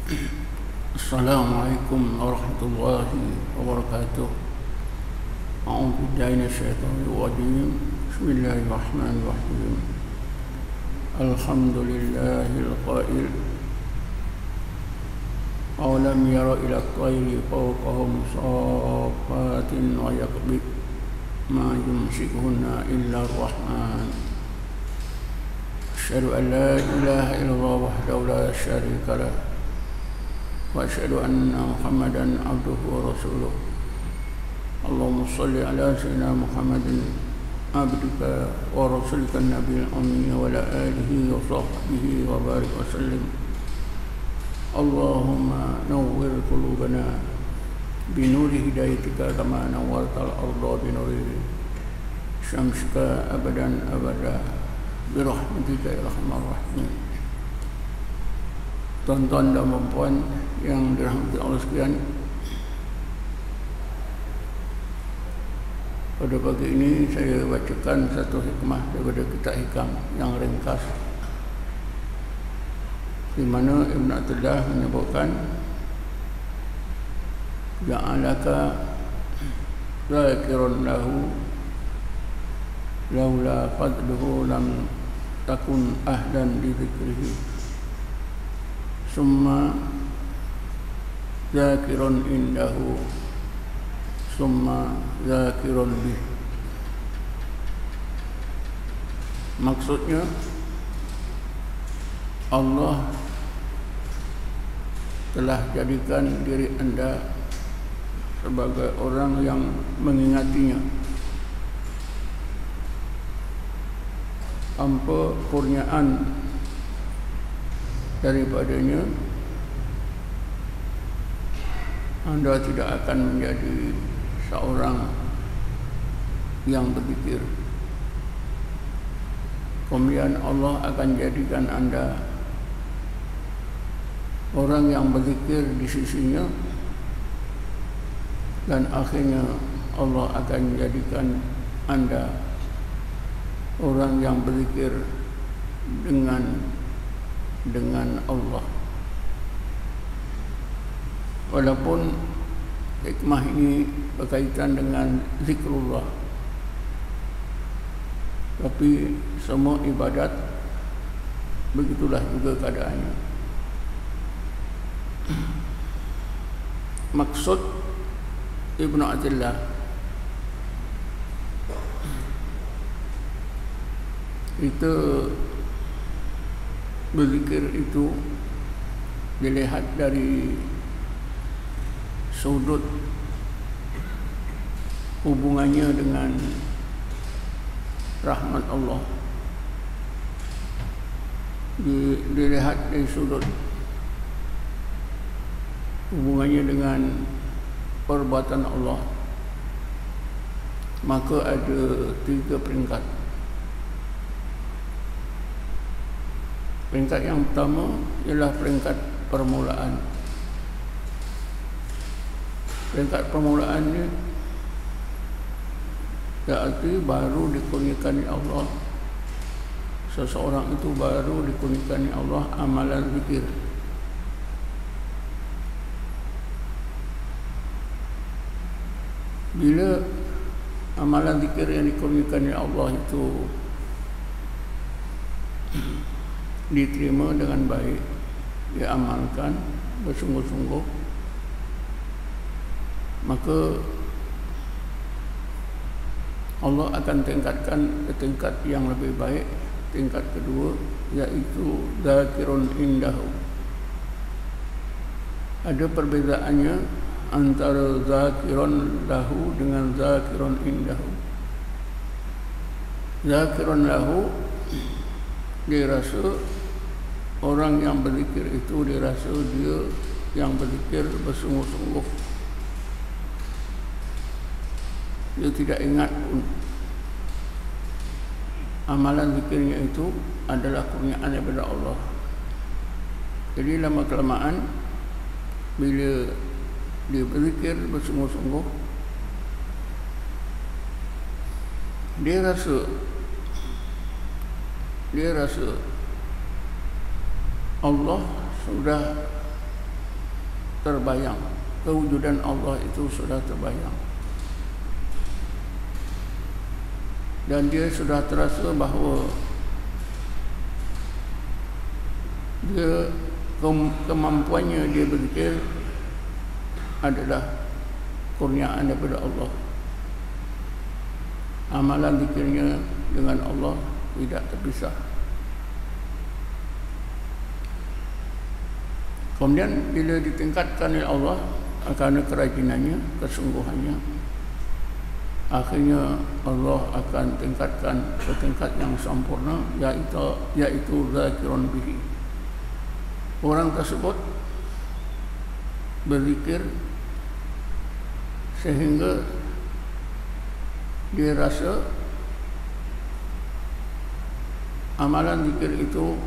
Assalamualaikum warahmatullahi wabarakatuh. A'udzu billahi minasyaitonir rajim. Bismillahirrahmanirrahim. Alhamdulillahil qail awalam yara ila at-tayri fawqahum saffatin wa yaqbi ma yumsikuhunna illa ar-rahman. Asyhadu an la ilaha illallah wahdahu la syarika lah wa asyhadu anna Muhammadan abduhu wa rasuluh. Allahumma shalli ala sayyidina Muhammadin abdika wa rasulika nabiyil ummi wa ala alihi wa sahbihi wa barik wa sallim. Allahumma nawwir qulubana bi nuri hidayatika kama nawwartal arda bi nuri syamsika abadan abada bi rahmatika ya arhamar rahimin. Tuan-tuan dan puan yang dirahmati Allah sekalian, pada pagi ini saya bacakan satu hikmah daripada kitab Hikam yang ringkas, di mana Ibn Atullah menyebutkan ja'alaka zakiran lahu laula fadluhu lam takun ahlan li dzikrihi summa zakiran indahu summa zakiran bih. Maksudnya Allah telah jadikan diri anda sebagai orang yang mengingatinya tanpa kurniaan daripadanya, anda tidak akan menjadi seorang yang berpikir. Kemudian Allah akan jadikan anda orang yang berzikir di sisinya, dan akhirnya Allah akan jadikan anda orang yang berzikir dengan Allah. Walaupun hikmah ini berkaitan dengan zikrullah, tapi semua ibadat begitulah juga keadaannya. Maksud Ibn Atullah, kita berzikir itu dilihat dari sudut hubungannya dengan rahmat Allah, dilihat dari sudut hubungannya dengan perbuatan Allah, maka ada 3 peringkat. Peringkat yang pertama ialah peringkat permulaan. Peringkat permulaan ni berarti baru dikurniakan Allah, seseorang itu baru dikurniakan Allah amalan zikir. Bila amalan zikir yang dikurniakan Allah itu diterima dengan baik, diamalkan bersungguh-sungguh, maka Allah akan tingkatkan ke tingkat yang lebih baik. Tingkat kedua iaitu zakirun indahu. Ada perbezaannya antara zakirun lahu dengan zakirun indahu. Zakirun lahu, dia rasa orang yang berzikir itu, dia rasa dia yang berzikir bersungguh-sungguh. Dia tidak ingat pun amalan zikirnya itu adalah kurniaan daripada Allah. Jadi lama kelamaan bila dia berzikir bersungguh-sungguh, dia rasa Allah sudah terbayang, kewujudan Allah itu sudah terbayang, dan dia sudah terasa bahawa dia kemampuannya dia berzikir adalah kurniaan daripada Allah. Amalan zikirnya dengan Allah tidak terpisah. Kemudian bila ditingkatkan oleh Allah kerana kerajinannya, kesungguhannya, akhirnya Allah akan tingkatkan ke tingkat yang sempurna, iaitu zakirun bihi. Orang tersebut berzikir sehingga dia rasa amalan zikir itu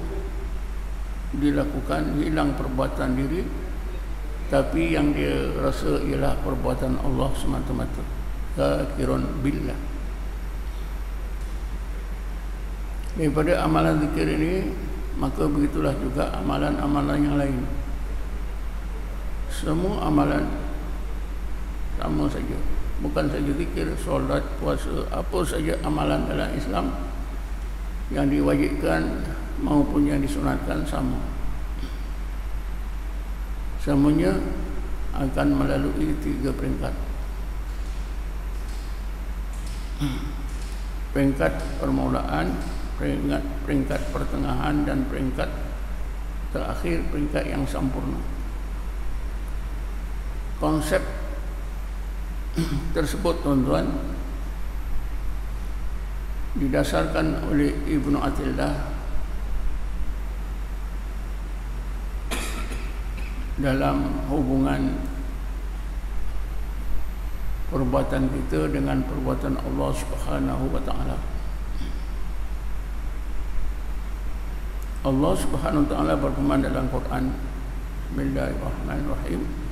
dilakukan, hilang perbuatan diri, tapi yang dia rasa ialah perbuatan Allah semata-mata. Zakirun billah. Daripada amalan zikir ini, maka begitulah juga amalan-amalan yang lain. Semua amalan sama saja, bukan saja zikir, solat, puasa, apa saja amalan dalam Islam yang diwajibkan maupun yang disunatkan sama. Semuanya akan melalui 3 peringkat. Peringkat permulaan, peringkat pertengahan, dan peringkat terakhir, peringkat yang sempurna. Konsep tersebut, tuan-tuan, didasarkan oleh Ibnu Athilah dalam hubungan perbuatan kita dengan perbuatan Allah Subhanahu wa taala. Allah Subhanahu wa taala berfirman dalam Quran, Bismillahirrahmanirrahim,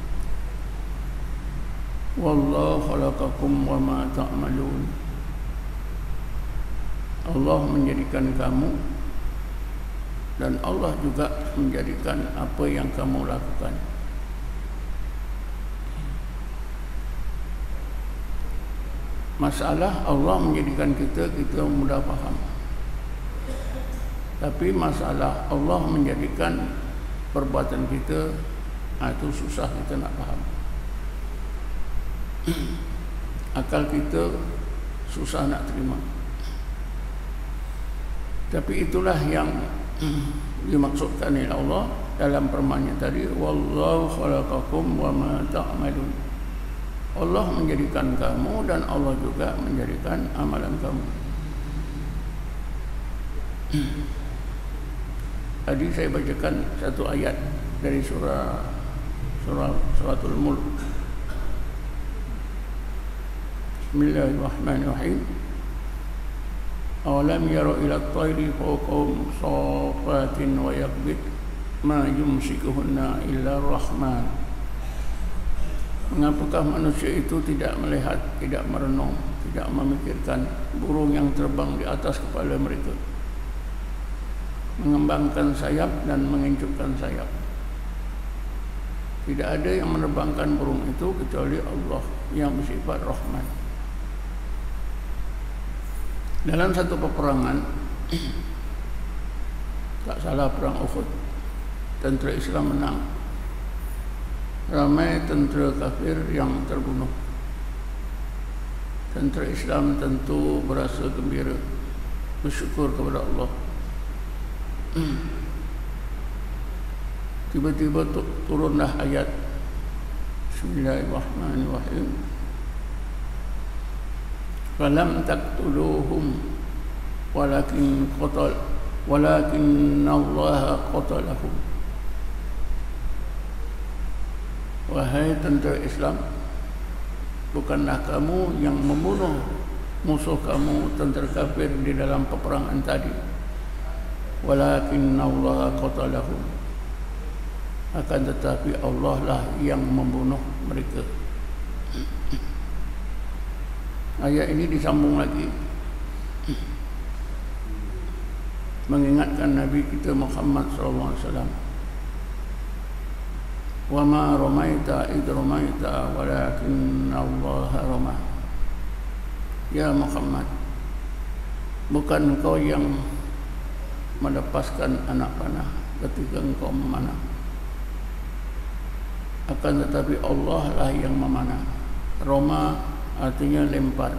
Wallahu khalaqakum wa ma ta'malun. Allah menjadikan kamu, dan Allah juga menjadikan apa yang kamu lakukan. Masalah Allah menjadikan kita mudah faham. Tapi masalah Allah menjadikan perbuatan kita, itu susah kita nak faham. Akal kita susah nak terima. Tapi itulah yang dimaksudkan oleh Allah dalam firman-Nya tadi, wallahu khalaqakum wa ma ta'malun. Allah menjadikan kamu, dan Allah juga menjadikan amalan kamu. Tadi saya bacakan satu ayat dari suratul Mulk. Bismillahirrahmanirrahim. Awalam yaru ila at-tayri fawqahum safatin wa yaqbid ma yumsikuhunna illa ar-Rahman. Mengapakah manusia itu tidak melihat, tidak merenung, tidak memikirkan burung yang terbang di atas kepala mereka, mengembangkan sayap dan mengincupkan sayap? Tidak ada yang menerbangkan burung itu kecuali Allah yang bersifat Rahman. Dalam satu peperangan, tak salah perang Uhud, tentera Islam menang. Ramai tentera kafir yang terbunuh. Tentera Islam tentu berasa gembira, bersyukur kepada Allah. Tiba-tiba turunlah ayat Bismillahirrahmanirrahim. Falam taqtuluhum walakin Allah qatalahum. Wahai tentera Islam, bukanlah kamu yang membunuh musuh kamu, tentera kafir, di dalam peperangan tadi. Walakin Allah qatalahum. Akan tetapi Allah lah yang membunuh mereka. Ayat ini disambung lagi, mengingatkan Nabi kita Muhammad SAW wa ma ramaita id ramaita walakinna Allah ramah. Ya Muhammad, bukan engkau yang melepaskan anak panah ketika engkau memanah, akan tetapi Allah lah yang memanah. Roma artinya lempar,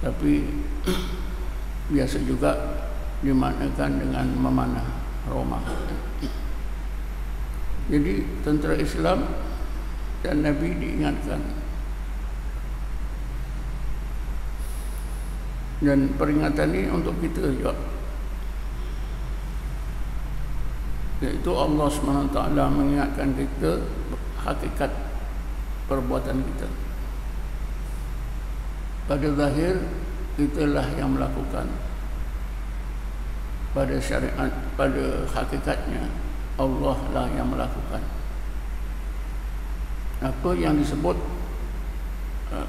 tapi biasa juga dimaknakan dengan memanah, Roma. Jadi tentera Islam dan Nabi diingatkan, dan peringatan ini untuk kita juga, yaitu Allah SWT mengingatkan kita hakikat perbuatan kita. Pada zahir kitalah yang melakukan, pada syariat, pada hakikatnya Allah lah yang melakukan. Apa yang disebut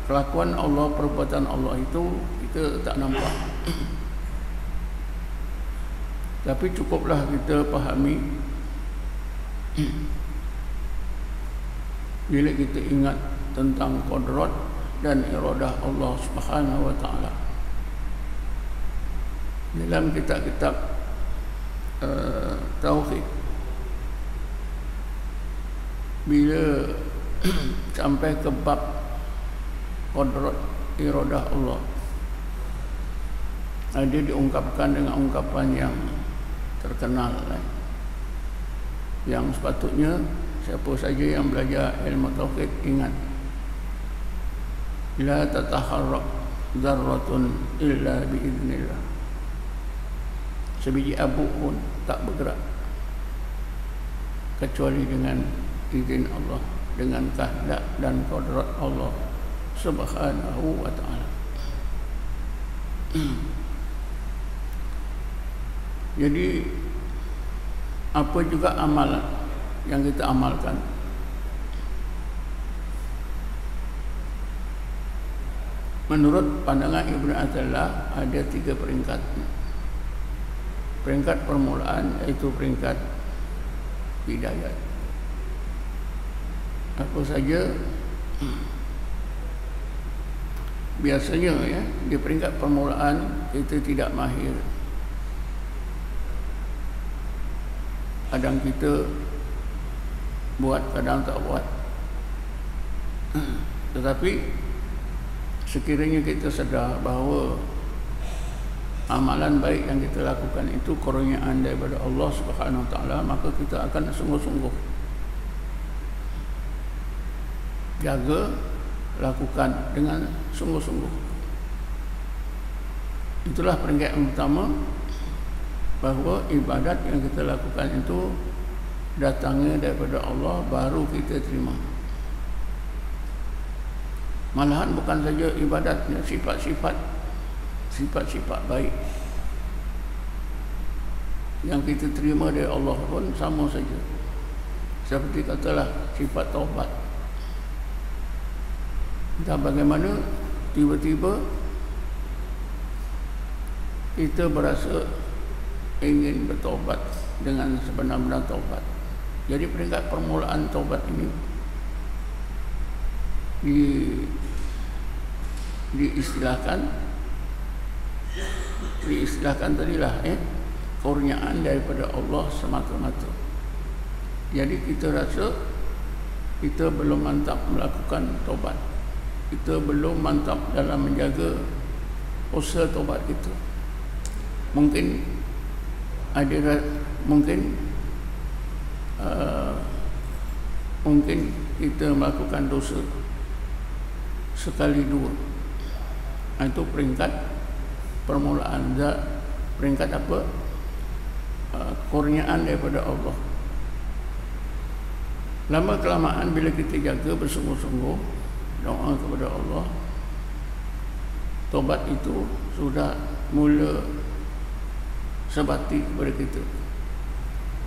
kelakuan Allah, perbuatan Allah itu kita tak nampak. Tapi cukuplah kita fahami bila kita ingat tentang qudrat dan iradah Allah Subhanahu wa taala. Dalam kitab-kitab tauhid, bila sampai ke bab qudrat iradah Allah, dia diungkapkan dengan ungkapan yang terkenal, yang sepatutnya siapa saja yang belajar ilmu tauhid ingat. La tataharrak dzarratun illa biiznillah. Sebiji abu pun tak bergerak kecuali dengan izin Allah, dengan kehendak dan qudrat Allah Subhanahu wa taala. Jadi apa juga amalan yang kita amalkan, menurut pandangan Ibnu Athaillah ada 3 peringkat. Peringkat permulaan iaitu peringkat hidayat. Apa saja biasanya di peringkat permulaan kita tidak mahir. Kadang kita buat, kadang tak buat. Tetapi sekiranya kita sedar bahawa amalan baik yang kita lakukan itu kurniaan daripada Allah Subhanahu wa taala, maka kita akan sungguh-sungguh jaga, lakukan dengan sungguh-sungguh. Itulah peringkat yang pertama, bahawa ibadat yang kita lakukan itu datangnya daripada Allah, baru kita terima. Malahan bukan saja ibadatnya, sifat-sifat baik yang kita terima dari Allah pun sama saja. Seperti katalah sifat taubat. Entah bagaimana tiba-tiba kita berasa ingin bertaubat dengan sebenar-benar taubat. Jadi peringkat permulaan taubat ini diistilahkan tadilah kurniaan daripada Allah semata-mata. Jadi kita rasa kita belum mantap melakukan taubat, kita belum mantap dalam menjaga usaha taubat kita. Mungkin kita melakukan dosa sekali dua. Itu peringkat permulaan. Peringkat apa? Kurniaan daripada Allah. Lama kelamaan bila kita jaga bersungguh-sungguh doa kepada Allah, taubat itu sudah mula sebati kepada kita,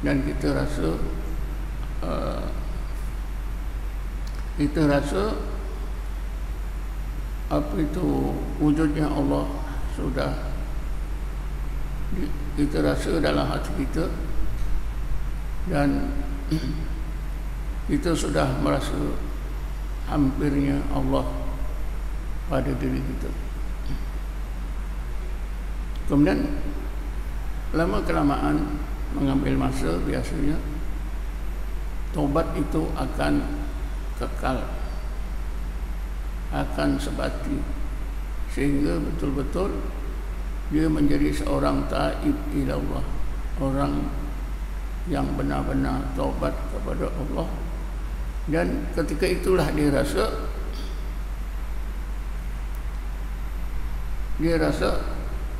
dan kita rasa apa itu wujudnya Allah sudah kita rasa dalam hati kita, dan kita sudah merasa hampirnya Allah pada diri kita. Kemudian lama kelamaan mengambil masa, biasanya taubat itu akan kekal, akan sebati, sehingga betul-betul dia menjadi seorang taib ilallah, orang yang benar-benar taubat kepada Allah. Dan ketika itulah dia rasa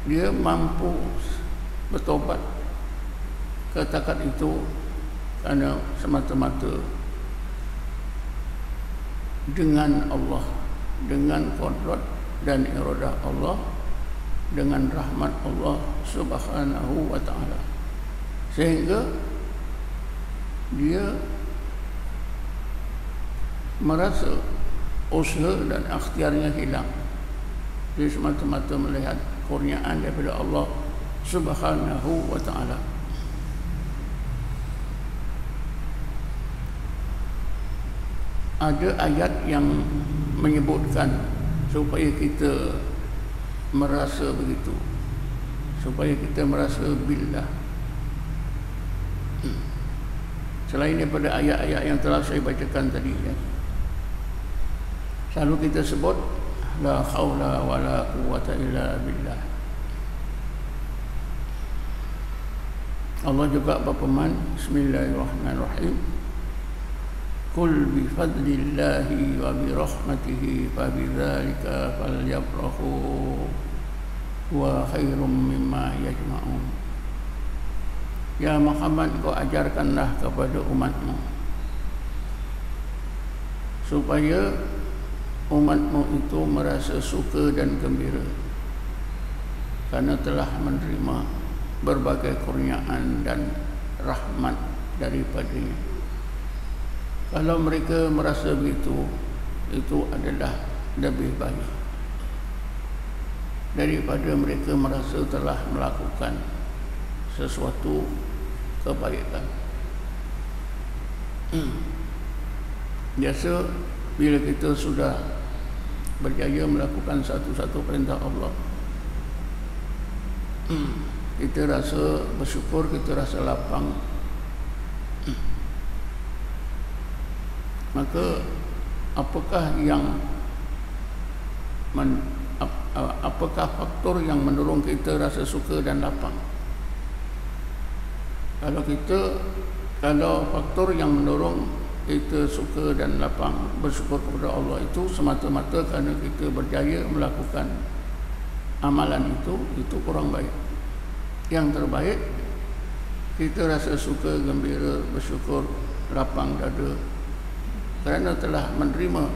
dia mampu bertobat. Katakan itu karena semata-mata dengan Allah, dengan qudrat dan iradah Allah, dengan rahmat Allah Subhanahu wa ta'ala, sehingga dia merasa usaha dan ikhtiarnya hilang. Dia semata-mata melihat kurniaan daripada Allah Subhanahu wa ta'ala. Ada ayat yang menyebutkan supaya kita merasa begitu, supaya kita merasa billah. Selain daripada ayat-ayat yang telah saya bacakan tadi, ya, selalu kita sebut la haula wala quwwata illa billah. Allah juga berfirman, bismillahirrahmanirrahim, qul bi fadlillahi wa bi rahmatihi fa bidzalika falyafrahu wa khairum mimma yajma'un. Ya Muhammad, kau ajarkanlah kepada umatmu supaya umatmu itu merasa suka dan gembira karena telah menerima berbagai kurniaan dan rahmat daripadanya. Kalau mereka merasa begitu, itu adalah lebih baik daripada mereka merasa telah melakukan sesuatu kebaikan. Biasa bila kita sudah berjaya melakukan satu-satu perintah Allah, kita rasa bersyukur, kita rasa lapang. Maka apakah faktor yang mendorong kita rasa suka dan lapang? Kalau faktor yang mendorong kita suka dan lapang bersyukur kepada Allah itu semata-mata kerana kita berjaya melakukan amalan itu kurang baik. Yang terbaik, kita rasa suka, gembira, bersyukur, lapang dada kerana telah menerima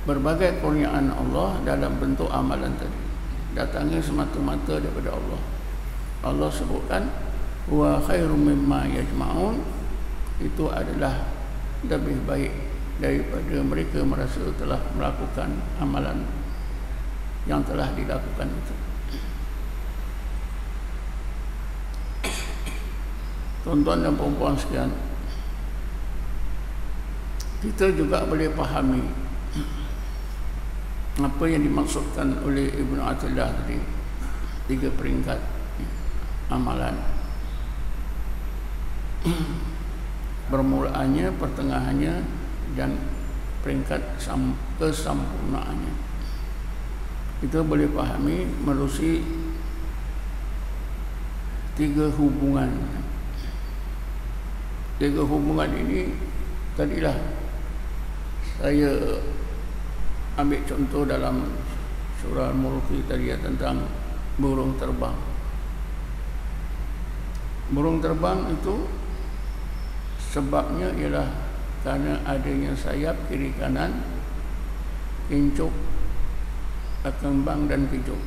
berbagai kurniaan Allah dalam bentuk amalan tadi, datangnya semata-mata daripada Allah. Allah sebutkan wa khairum mimma yajma'un, itu adalah lebih baik daripada mereka merasa telah melakukan amalan yang telah dilakukan itu. Tuan-tuan dan puan-puan sekalian, kita juga boleh fahami apa yang dimaksudkan oleh Ibnu Athaillah tadi, 3 peringkat amalan. Permulaannya, pertengahannya, dan peringkat kesempurnaannya. Kita boleh fahami melalui 3 hubungan. 3 hubungan ini tadilah saya ambil contoh dalam surah Al-Mulk tadi tentang burung terbang. Burung terbang itu sebabnya ialah kerana adanya sayap kiri kanan, kincuk, kembang dan kincuk.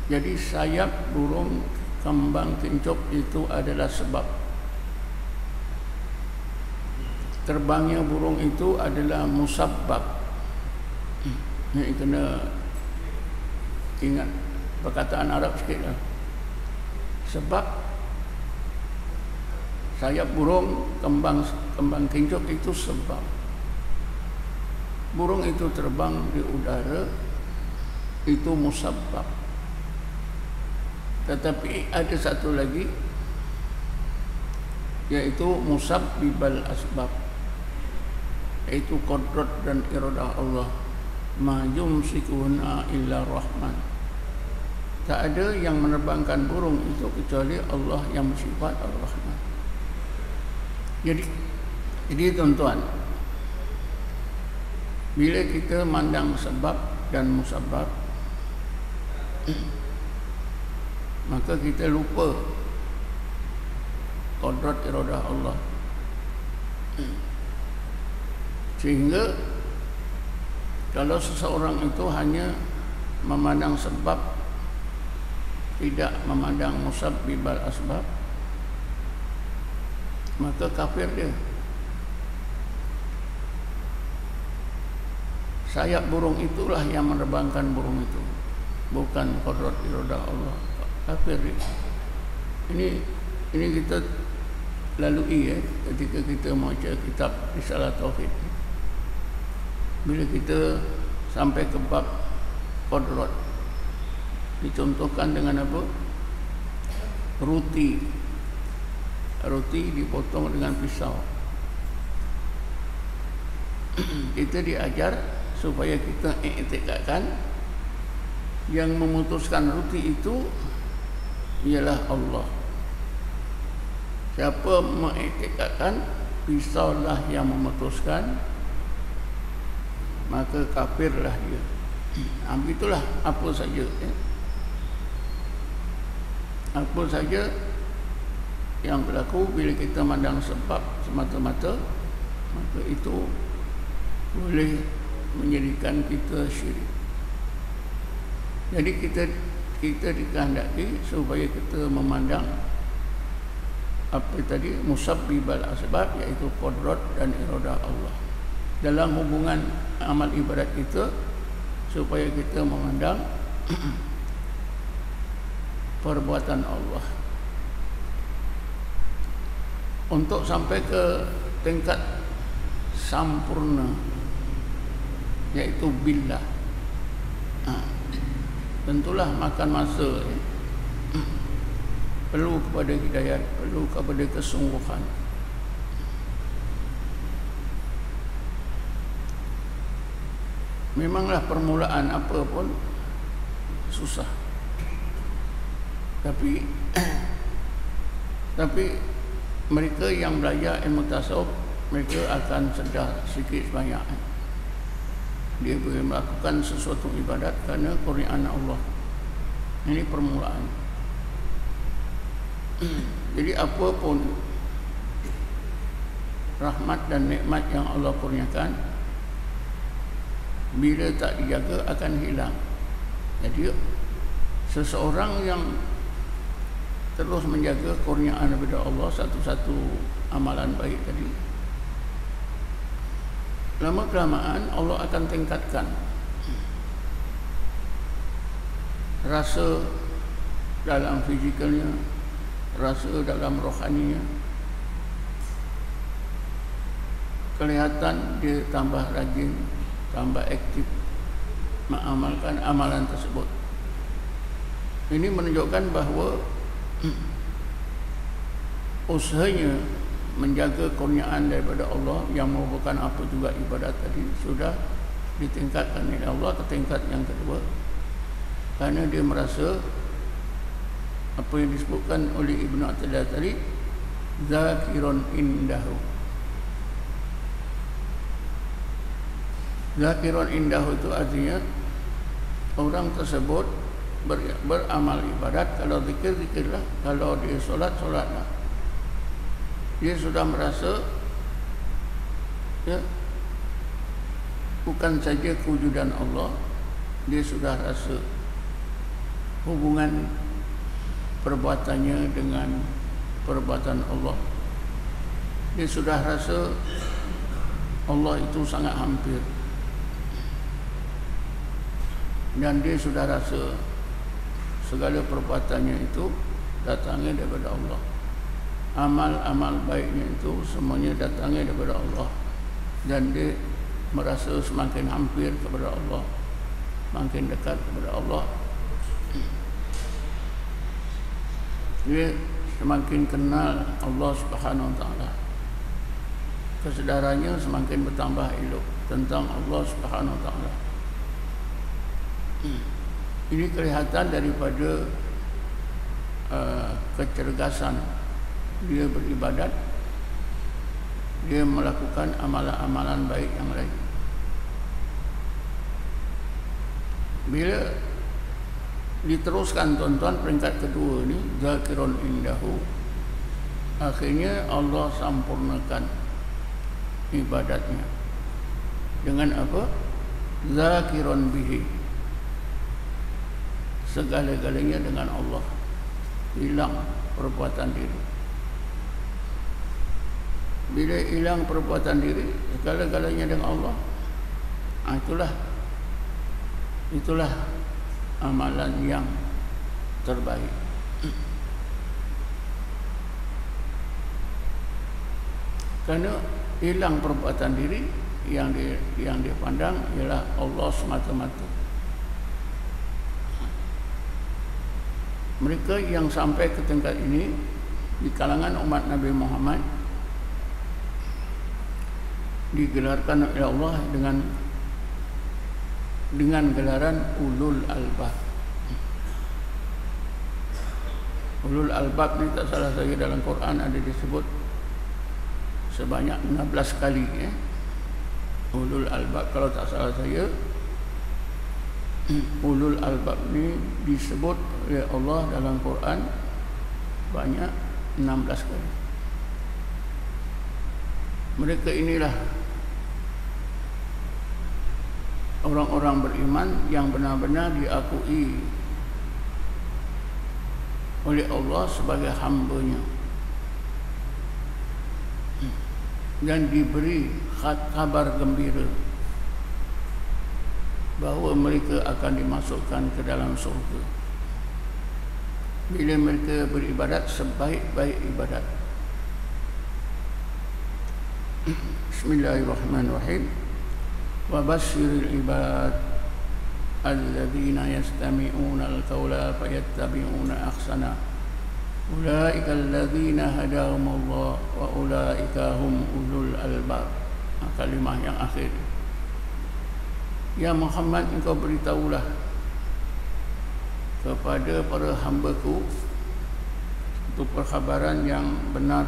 Jadi sayap burung, kembang, kincuk itu adalah sebab. Terbangnya burung itu adalah musabbab. Ini kena ingat perkataan Arab sikit lah. sayap burung, kembang kincuk itu sebab. Burung itu terbang di udara itu musabbab. Tetapi ada satu lagi, yaitu musabbibal asbab, yaitu qadrat dan iradah Allah. Ma yumsikuna illa rahman. Tak ada yang menerbangkan burung itu kecuali Allah yang bersifat Ar-Rahman. Jadi tuan-tuan, bila kita mandang sebab dan musabbab, maka kita lupa qadrat iradah Allah. Sehingga kalau seseorang itu hanya memandang sebab, tidak memandang musabbibal asbab, maka kafir dia. Sayap burung itulah yang menerbangkan burung itu, bukan qadrat iradah Allah. Kafir dia. Ini kita lalui ketika kita membaca kitab Risalah Tauhid. Bila kita sampai ke bab qadrat, dicontohkan dengan apa? Roti dipotong dengan pisau. Kita diajar supaya kita iktikadkan yang memutuskan roti itu ialah Allah. Siapa mengiktikadkan pisaulah yang memutuskan, maka kafirlah dia. Itulah apa saja apa saja yang berlaku bila kita mandang sebab semata-mata, maka itu boleh menjadikan kita syirik. Jadi kita dikehendaki supaya kita memandang apa tadi, musabbibal asbab, iaitu qadrat dan iradah Allah dalam hubungan amal ibadat kita, supaya kita memandang perbuatan Allah. Untuk sampai ke tingkat sampurna, yaitu billah, tentulah makan masa, perlu kepada hidayat, perlu kepada kesungguhan. Memanglah permulaan apa pun susah, tapi mereka yang belajar ilmu tasawuf, mereka akan sedar sikit sebanyak. Dia boleh melakukan sesuatu ibadat kerana kurniaan Allah. Ini permulaan. Jadi apa pun rahmat dan nikmat yang Allah kurniakan, bila tak dijaga akan hilang. Jadi seseorang yang terus menjaga kurniaan daripada Allah, satu-satu amalan baik tadi, lama-kelamaan Allah akan tingkatkan rasa dalam fizikalnya, rasa dalam rohaninya. Kelihatan dia tambah rajin, tambah aktif mengamalkan amalan tersebut. Ini menunjukkan bahawa usahanya menjaga kurniaan daripada Allah yang merupakan apa juga ibadat tadi sudah ditingkatkan oleh Allah ke tingkat yang kedua, kerana dia merasa apa yang disebutkan oleh Ibnu Athaillah tadi, zakirun indahu. Zakirun indahu itu artinya orang tersebut beramal ibadat. Kalau zikir, zikirlah. Kalau dia solat, solatlah. Dia sudah merasa bukan saja kewujudan Allah, dia sudah rasa hubungan perbuatannya dengan perbuatan Allah. Dia sudah rasa Allah itu sangat hampir, dan dia sudah rasa segala perbuatannya itu datangnya daripada Allah. amal-amal baiknya itu semuanya datangnya daripada Allah, dan dia merasa semakin hampir kepada Allah, makin dekat kepada Allah. Dia semakin kenal Allah Subhanahu Wa Taala, kesedarannya semakin bertambah elok tentang Allah Subhanahu Wa Taala. Ini kelihatan daripada kecergasan dia beribadat, dia melakukan amalan-amalan baik yang lain. Bila diteruskan tuan-tuan peringkat kedua ni, zakirun indahu, akhirnya Allah sempurnakan ibadatnya dengan apa? Zakirun bihi, segala-galanya dengan Allah, hilang perbuatan diri. Bila hilang perbuatan diri, segala-galanya dengan Allah, itulah amalan yang terbaik. Kerana hilang perbuatan diri, yang dipandang ialah Allah semata-mata. Mereka yang sampai ke tingkat ini di kalangan umat Nabi Muhammad digelarkan oleh Allah dengan gelaran ulul albab. Ulul albab ni tak salah saya dalam Quran ada disebut sebanyak 16 kali ya. Ulul albab, kalau tak salah saya, ulul albab ni disebut oleh Allah dalam Quran banyak 16 kali. Mereka inilah orang-orang beriman yang benar-benar diakui oleh Allah sebagai hamba-Nya dan diberi kabar gembira bahawa mereka akan dimasukkan ke dalam surga bila mereka beribadat sebaik-baik ibadat. Bismillahirrahmanirrahim. Wa basyiril ibad alladzina yastami'una al-qawla fayattabi'una ahsana ulaika alladzina hadahumullah wa ulaika hum ulul albab. Kalimah yang akhir, ya Muhammad, engkau beritahulah kepada para hamba-Ku untuk perkhabaran yang benar.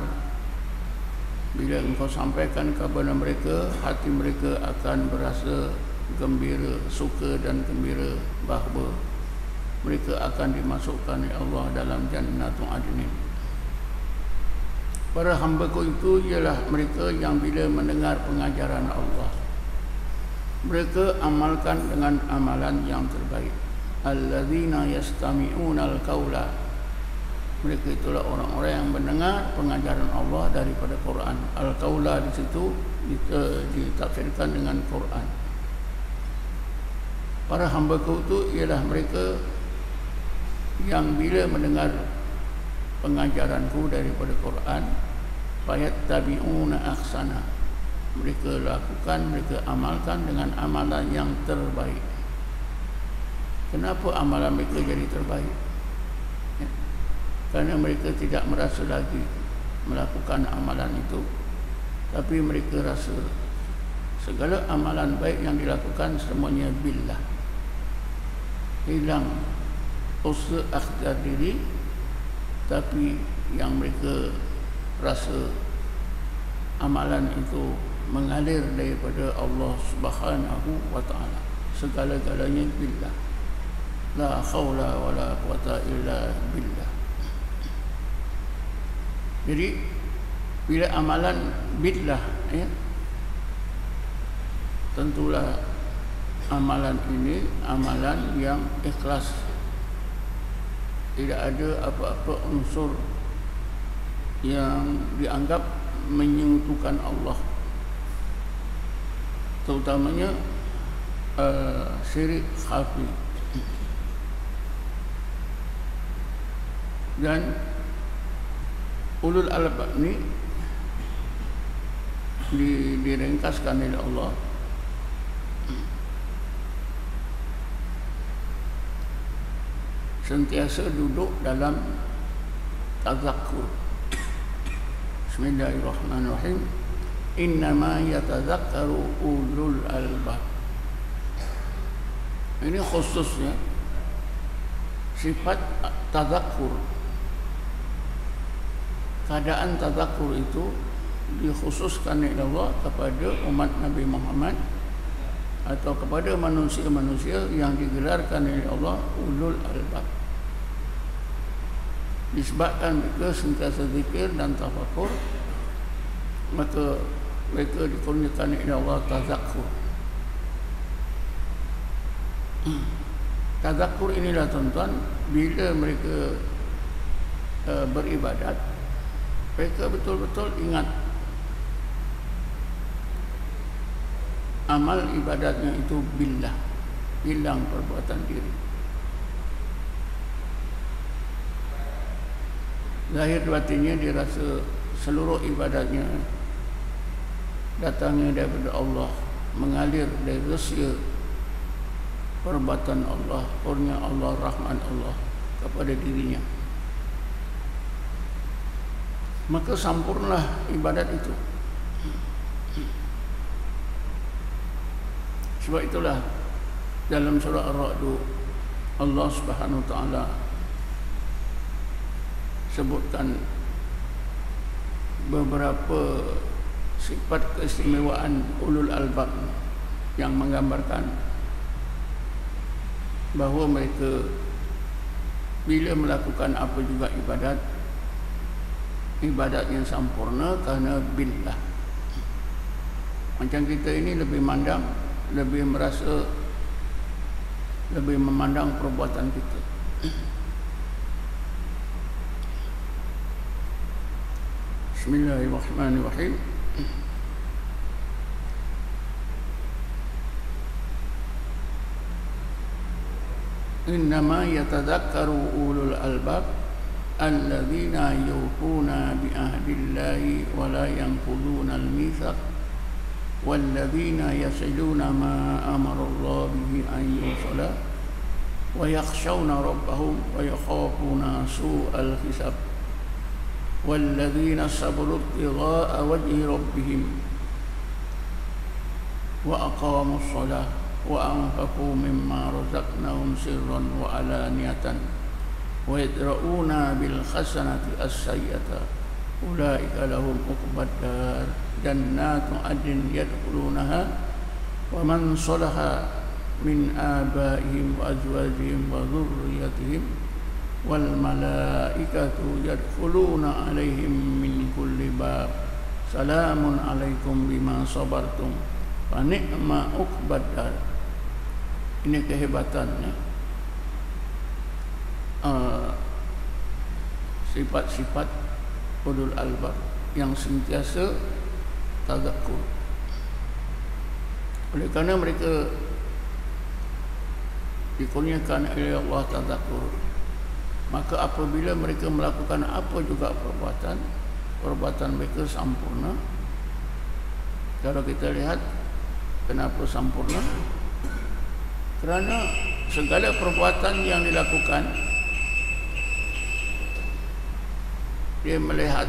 Bila engkau sampaikan kepada mereka, hati mereka akan berasa gembira, suka dan gembira bahawa mereka akan dimasukkan oleh Allah dalam Jannatul Adnin. Para hamba-Ku itu ialah mereka yang bila mendengar pengajaran Allah, mereka amalkan dengan amalan yang terbaik. Alladzina yastami'una al-qawla, mereka itulah orang-orang yang mendengar pengajaran Allah daripada Quran. Al-qawla di situ ditafsirkan dengan Quran. Para hamba-Ku itu ialah mereka yang bila mendengar pengajaran-Ku daripada Quran, fayattabi'una ahsana, mereka lakukan, mereka amalkan dengan amalan yang terbaik. Kenapa amalan mereka jadi terbaik? Kerana mereka tidak merasa lagi melakukan amalan itu, tapi mereka rasa segala amalan baik yang dilakukan semuanya billah. Hilang usaha akhdar diri, tapi yang mereka rasa amalan itu mengalir daripada Allah Subhanahu wa Ta'ala, segala-galanya billah, la haula wala quwata illa billah. Jadi bila amalan billah ya, tentulah amalan ini amalan yang ikhlas, tidak ada apa-apa unsur yang dianggap menyentuhkan Allah, terutamanya syirik khafi. Dan ulul albab ni diringkaskan oleh Allah sentiasa duduk dalam tazakkur. Bismillahirrahmanirrahim. Innama yatazakkaru ulul albab. Ini khususnya sifat tazakkur. Keadaan tazakkur itu dikhususkan oleh Allah kepada umat Nabi Muhammad atau kepada manusia-manusia yang digelarkan oleh Allah ulul albab. Disebabkan mereka sentiasa zikir dan tafakkur, maka mereka dikurniakan oleh Allah tazakkur. Tazakkur inilah tuan-tuan, bila mereka beribadat, mereka betul-betul ingat amal ibadatnya itu billah, hilang perbuatan diri. Zahir batinnya dia rasa seluruh ibadatnya datangnya daripada Allah, mengalir dari rahsia perbuatan Allah, kurnia Allah, rahmat Allah kepada dirinya. Maka sempurnalah ibadat itu. Sebab itulah dalam surah Ar-Ra'd Allah Subhanahu wa taala sebutkan beberapa sifat keistimewaan ulul albab yang menggambarkan bahawa mereka bila melakukan apa juga ibadat yang sempurna kerana billah. Macam kita ini lebih memandang perbuatan kita. Bismillahirrahmanirrahim. Innama yatadhakkaru ulul albab alladzina yufuna bi ahdillahi wa la yanquduna al-mitsaq walladzina yasiluna ma amara Allah bihi an yusala wa yakhshawna rabbahum wa yakhafuna su'al hisab walladzina sabaru ibtigha'a wajhi rabbihim wa aqamus shalah wa anfaqu mimma razaqnahum sirran wa alaniyatan wa yadra'una bil hasanati as-sayyi'ata ulaika lahum uqbad dar jannatu adnin yadkhulunaha wa man salaha min abaihim wa azwajihim wa dhurriyyatihim wal malaikatu yadkhuluna alaihim min kulli bab salamun alaikum bima sabartum fa ni'ma uqbad dar. Ini kehebatannya sifat-sifat ulul albab yang sentiasa tazakkur. Oleh kerana mereka dikurniakan oleh Allah tazakkur, maka apabila mereka melakukan apa juga perbuatan mereka sempurna. Kalau kita lihat kenapa sempurna, kerana segala perbuatan yang dilakukan dia melihat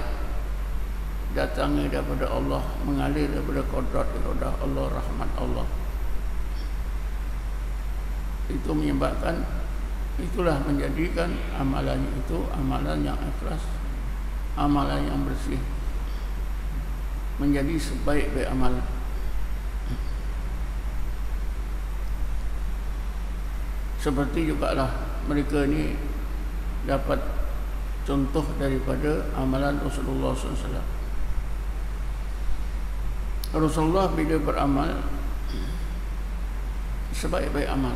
datangnya daripada Allah, mengalir daripada qudrat iradah Allah, rahmat Allah. Itu menyebabkan, itulah menjadikan amalannya itu amalan yang ikhlas, amalan yang bersih, menjadi sebaik-baik amalan. Seperti jugalah mereka ni dapat contoh daripada amalan Rasulullah SAW. Rasulullah bila beramal sebaik-baik amal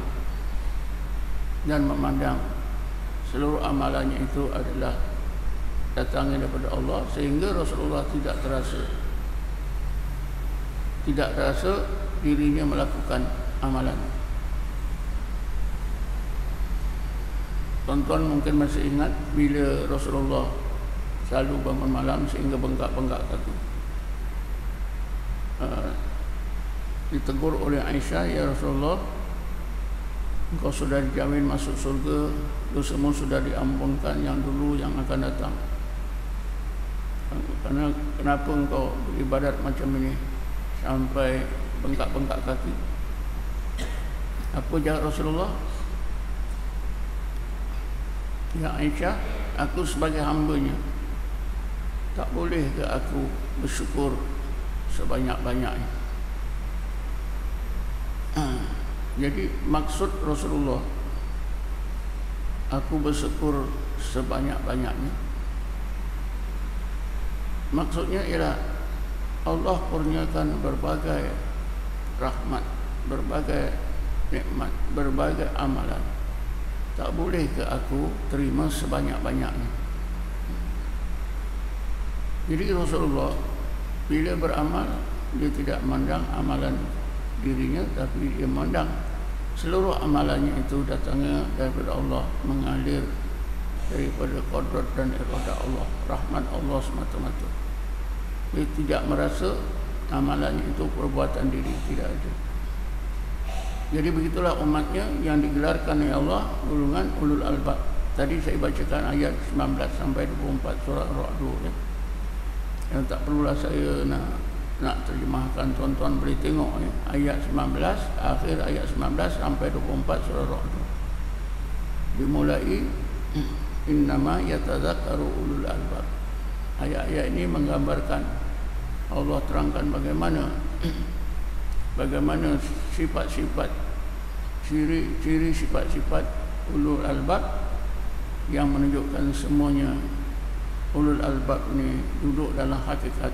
dan memandang seluruh amalannya itu adalah datangnya daripada Allah, sehingga Rasulullah tidak terasa dirinya melakukan amalan. Tuan-tuan mungkin masih ingat bila Rasulullah selalu bangun malam sehingga bengkak-bengkak kaki. Ditegur oleh Aisyah, "Ya Rasulullah, engkau sudah dijamin masuk surga, dosamu sudah diampunkan yang dulu yang akan datang. Karena kenapa engkau beribadat macam ini sampai bengkak-bengkak kaki?" Apa jawab Rasulullah? "Ya Aisyah, aku sebagai hamba-Nya, tak boleh ke aku bersyukur sebanyak-banyaknya?" Jadi maksud Rasulullah, aku bersyukur sebanyak-banyaknya, maksudnya ialah Allah kurniakan berbagai rahmat, berbagai nikmat, berbagai amalan. Tak boleh ke aku terima sebanyak-banyaknya? Jadi Rasulullah bila beramal, dia tidak memandang amalan dirinya, tapi dia memandang seluruh amalannya itu datangnya daripada Allah, mengalir daripada qudrat dan iradah Allah, rahmat Allah semata-mata. Dia tidak merasa amalannya itu perbuatan diri, tidak ada. Jadi begitulah umatnya yang digelarkan oleh Allah golongan ulul albab. Tadi saya bacakan ayat 19 sampai 24 surah Ar-Ra'd, ya. Yang tak perlulah saya nak terjemahkan, tuan-tuan boleh tengok, ya. Ayat 19, akhir ayat 19 sampai 24 surah Ar-Ra'd. Dimulai innama yatadzakkaru ulul albab. Ayat-ayat ini menggambarkan, Allah terangkan bagaimana sifat-sifat, ciri sifat-sifat ulul albab yang menunjukkan semuanya ulul albab ini duduk dalam hakikat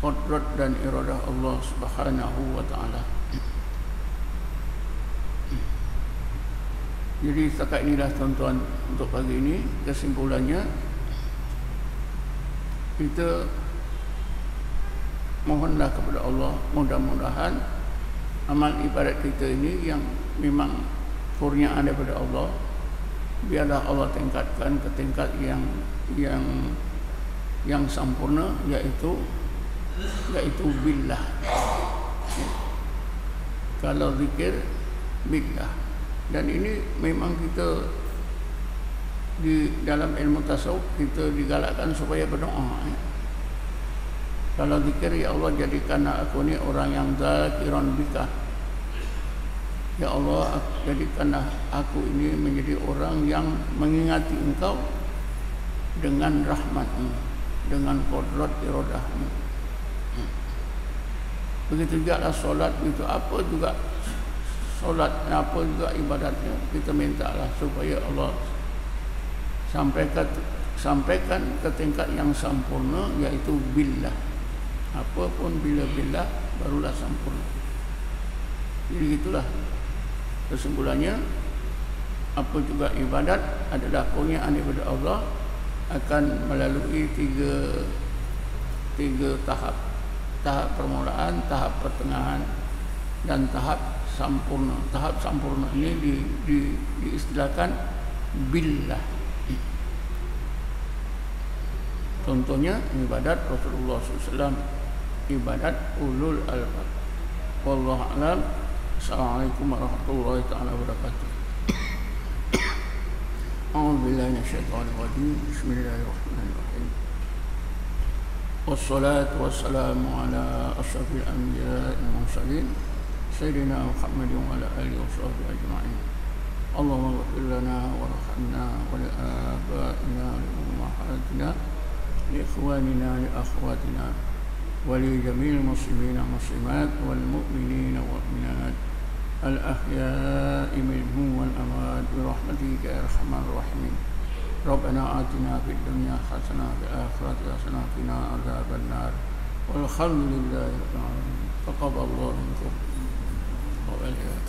qudrat dan iradah Allah Subhanahu wa taala. Jadi setakat inilah tuan-tuan untuk pagi ini. Kesimpulannya, kita mohonlah kepada Allah, mudah-mudahan amal ibadat kita ini yang memang kurniaan daripada Allah, biarlah Allah tingkatkan ke tingkat yang sempurna, yaitu billah. Kalau zikir billah. Dan ini memang kita di dalam ilmu tasawuf kita digalakkan supaya berdoa. Kalau zikir, ya Allah jadikanlah aku ni orang yang zakiran bika. Ya Allah, jadikanlah aku ini menjadi orang yang mengingati Engkau dengan rahmat-Mu, dengan qudrat iradah-Mu. Begitu juga lah solat, itu apa juga solat, apa juga ibadatnya, kita mintalah supaya Allah sampaikan ke tingkat yang sempurna, yaitu billah. Apapun bila billah barulah sempurna. Jadi itulah kesimpulannya, apa juga ibadat adalah kurniaan daripada Allah, akan melalui tiga tahap. Tahap permulaan, tahap pertengahan, dan tahap sempurna. Tahap sempurna ini diistilahkan billah. Contohnya ibadat Rasulullah SAW, ibadat ulul albab. Wallahu a'lam. Assalamualaikum warahmatullahi taala wabarakatuh. A'udzubillahi minasyaitonir rajim. Bismillahirrahmanirrahim. Wassalatu wassalamu ala asyrafil anbiya'i wal mursalin sayyidina Muhammadin wa ala alihi washabbihi ajma'in. Allahumma ighfir lana warhamna wa li abaina wa li ummahatina لإخواننا لأخواتنا ولجميع المسلمين والمسلمات والمؤمنين والمؤمنات الأحياء منهم والأموات برحمتك يا أرحم الراحمين. ربنا آتنا في الدنيا حسنة وفي الآخرة حسنة وقنا عذاب النار والحمد لله رب العالمين. تقبل الله منكم وإليك.